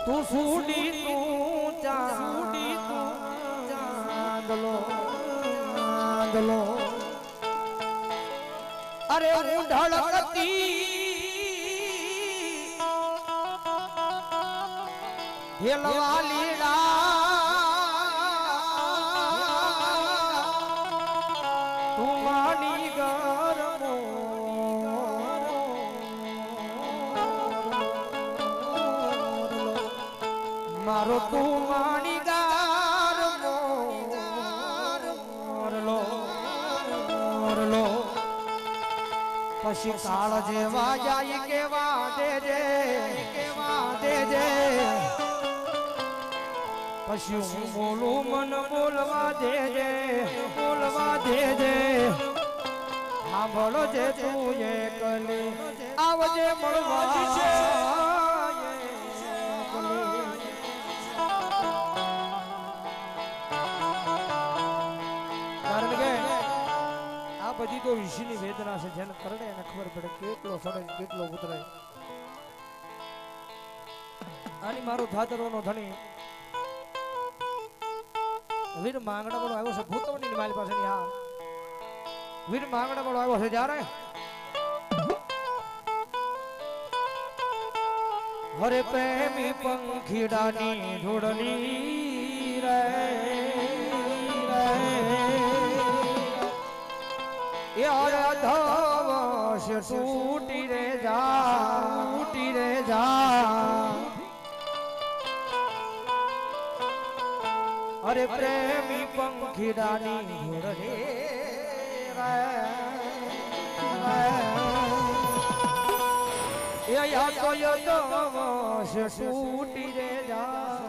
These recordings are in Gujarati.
તું સુડી તું ચાંદલો અરે હું ઢળકતી હેલવા લીડા તું માની ગરમો મારો તું માની ગરમો પછી કાળ જેવા જાય કેવા દેજે પછી હું બોલું મન બોલવા દેજે સાંભળો જે તું એ કલી આવજે મળવા કારણ કે આ બધી તો ઋષિની વેદના છે જેને કરડે એને ખબર પડે કેટલો સડે કેટલો ઉતરે આની મારો ધાતરોનો ધણી વીર માંગડા વાળો આવ્યો છે ભૂતવની મારી પાસે ની આ વીર માંગડા વાળો આવ્યો છે જ્યારે હરે પ્રેમી પંખીડાની જોડણી રે યાર ધવશ ટૂટી રે જા અરે પ્રેમી પંખીડાની જોડણી રે યા તો ધવશ ટૂટી રે જા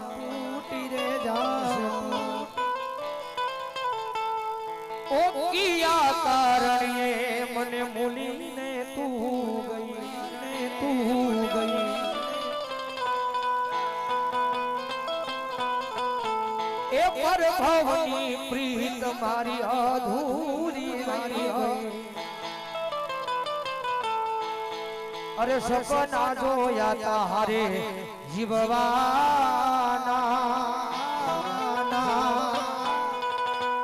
ઓ કિયા કારણે મને મૂલીને તું ગઈ એ પર ભવની પ્રીત મારી અધૂરી અરે સપના જોયા તારે જીવવાના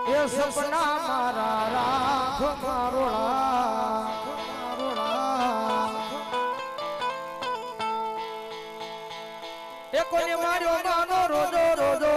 એ સપના મારા રાખ મારોળા એ કોને માર્યો માનો રોજો